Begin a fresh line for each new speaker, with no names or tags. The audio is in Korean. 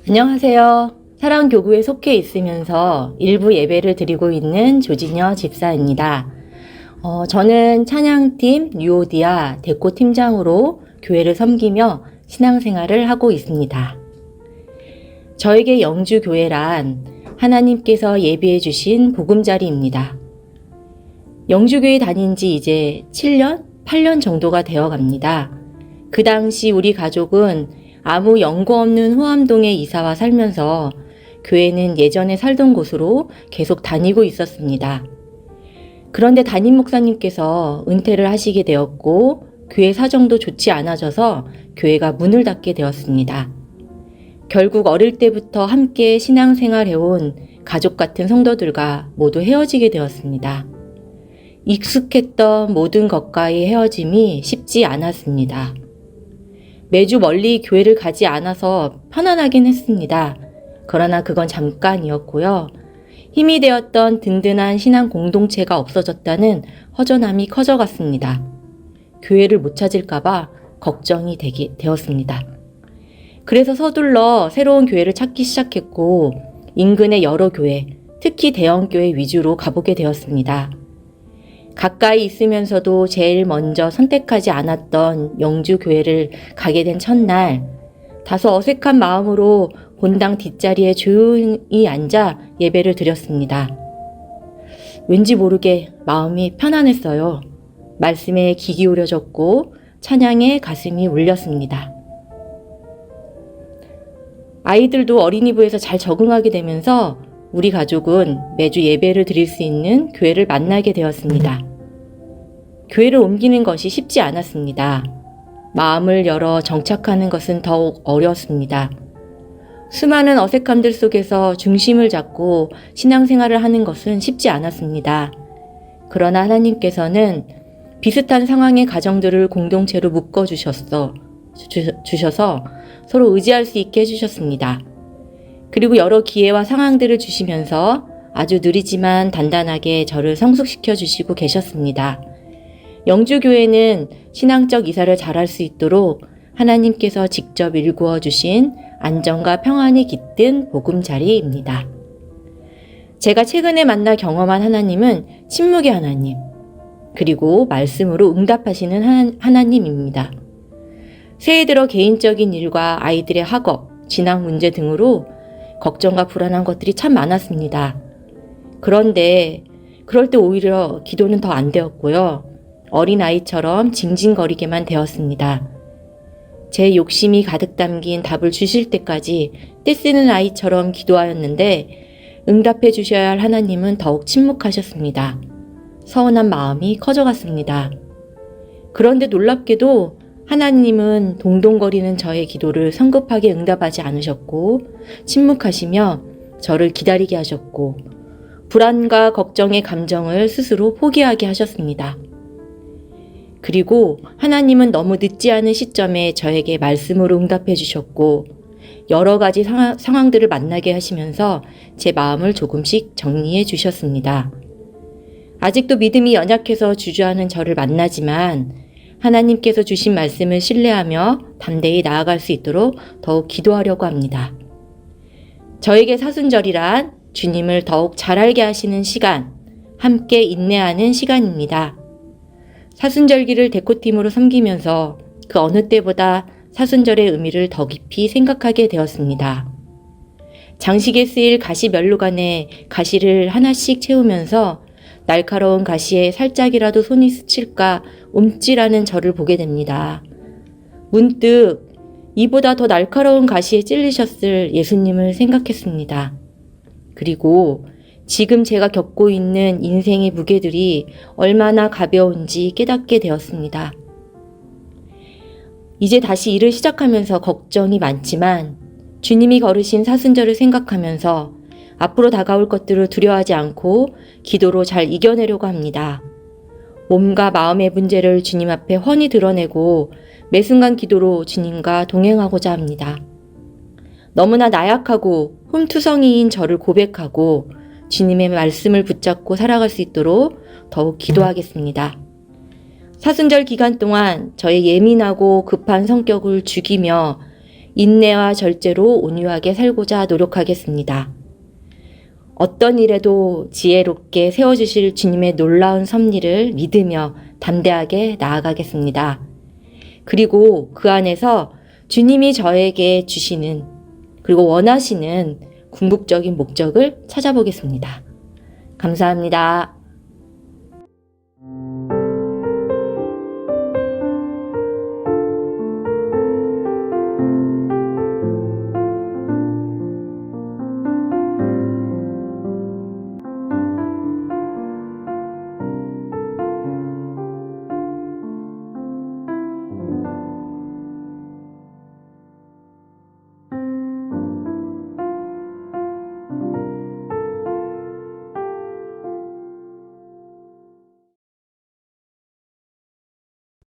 안녕하세요. 사랑교구에 속해 있으면서 일부 예배를 드리고 있는 조진여 집사입니다. 저는 찬양팀 뉴오디아 데코팀장으로 교회를 섬기며 신앙생활을 하고 있습니다. 저에게 영주교회란 하나님께서 예비해 주신 보금자리입니다. 영주교회 다닌 지 이제 7년, 8년 정도가 되어 갑니다. 그 당시 우리 가족은 아무 연고 없는 호암동에 이사와 살면서 교회는 예전에 살던 곳으로 계속 다니고 있었습니다. 그런데 담임 목사님께서 은퇴를 하시게 되었고 교회 사정도 좋지 않아져서 교회가 문을 닫게 되었습니다. 결국 어릴 때부터 함께 신앙생활해온 가족 같은 성도들과 모두 헤어지게 되었습니다. 익숙했던 모든 것과의 헤어짐이 쉽지 않았습니다. 매주 멀리 교회를 가지 않아서 편안하긴 했습니다. 그러나 그건 잠깐이었고요. 힘이 되었던 든든한 신앙 공동체가 없어졌다는 허전함이 커져갔습니다. 교회를 못 찾을까봐 걱정이 되었습니다. 그래서 서둘러 새로운 교회를 찾기 시작했고 인근의 여러 교회, 특히 대형교회 위주로 가보게 되었습니다. 가까이 있으면서도 제일 먼저 선택하지 않았던 영주교회를 가게 된 첫날, 다소 어색한 마음으로 본당 뒷자리에 조용히 앉아 예배를 드렸습니다. 왠지 모르게 마음이 편안했어요. 말씀에 귀 기울여졌고 찬양에 가슴이 울렸습니다. 아이들도 어린이부에서 잘 적응하게 되면서 우리 가족은 매주 예배를 드릴 수 있는 교회를 만나게 되었습니다. 교회를 옮기는 것이 쉽지 않았습니다. 마음을 열어 정착하는 것은 더욱 어려웠습니다. 수많은 어색함들 속에서 중심을 잡고 신앙생활을 하는 것은 쉽지 않았습니다. 그러나 하나님께서는 비슷한 상황의 가정들을 공동체로 묶어주셔서 서로 의지할 수 있게 해주셨습니다. 그리고 여러 기회와 상황들을 주시면서 아주 느리지만 단단하게 저를 성숙시켜 주시고 계셨습니다. 영주교회는 신앙적 이사를 잘할 수 있도록 하나님께서 직접 일구어 주신 안정과 평안이 깃든 보금자리입니다. 제가 최근에 만나 경험한 하나님은 침묵의 하나님, 그리고 말씀으로 응답하시는 하나님입니다. 새해 들어 개인적인 일과 아이들의 학업, 진학 문제 등으로 걱정과 불안한 것들이 참 많았습니다. 그런데 그럴 때 오히려 기도는 더 안 되었고요. 어린아이처럼 징징거리게만 되었습니다. 제 욕심이 가득 담긴 답을 주실 때까지 떼쓰는 아이처럼 기도하였는데 응답해 주셔야 할 하나님은 더욱 침묵하셨습니다. 서운한 마음이 커져갔습니다. 그런데 놀랍게도 하나님은 동동거리는 저의 기도를 성급하게 응답하지 않으셨고 침묵하시며 저를 기다리게 하셨고 불안과 걱정의 감정을 스스로 포기하게 하셨습니다. 그리고 하나님은 너무 늦지 않은 시점에 저에게 말씀으로 응답해 주셨고 여러 가지 상황들을 만나게 하시면서 제 마음을 조금씩 정리해 주셨습니다. 아직도 믿음이 연약해서 주저하는 저를 만나지만 하나님께서 주신 말씀을 신뢰하며 담대히 나아갈 수 있도록 더욱 기도하려고 합니다. 저에게 사순절이란 주님을 더욱 잘 알게 하시는 시간, 함께 인내하는 시간입니다. 사순절기를 데코팀으로 섬기면서 그 어느 때보다 사순절의 의미를 더 깊이 생각하게 되었습니다. 장식에 쓰일 가시 멸루관에 가시를 하나씩 채우면서 날카로운 가시에 살짝이라도 손이 스칠까 움찔하는 저를 보게 됩니다. 문득 이보다 더 날카로운 가시에 찔리셨을 예수님을 생각했습니다. 그리고 지금 제가 겪고 있는 인생의 무게들이 얼마나 가벼운지 깨닫게 되었습니다. 이제 다시 일을 시작하면서 걱정이 많지만 주님이 걸으신 사순절을 생각하면서 앞으로 다가올 것들을 두려워하지 않고 기도로 잘 이겨내려고 합니다. 몸과 마음의 문제를 주님 앞에 훤히 드러내고 매 순간 기도로 주님과 동행하고자 합니다. 너무나 나약하고 흠투성이인 저를 고백하고 주님의 말씀을 붙잡고 살아갈 수 있도록 더욱 기도하겠습니다. 사순절 기간 동안 저의 예민하고 급한 성격을 죽이며 인내와 절제로 온유하게 살고자 노력하겠습니다. 어떤 일에도 지혜롭게 세워주실 주님의 놀라운 섭리를 믿으며 담대하게 나아가겠습니다. 그리고 그 안에서 주님이 저에게 주시는 그리고 원하시는 궁극적인 목적을 찾아보겠습니다. 감사합니다.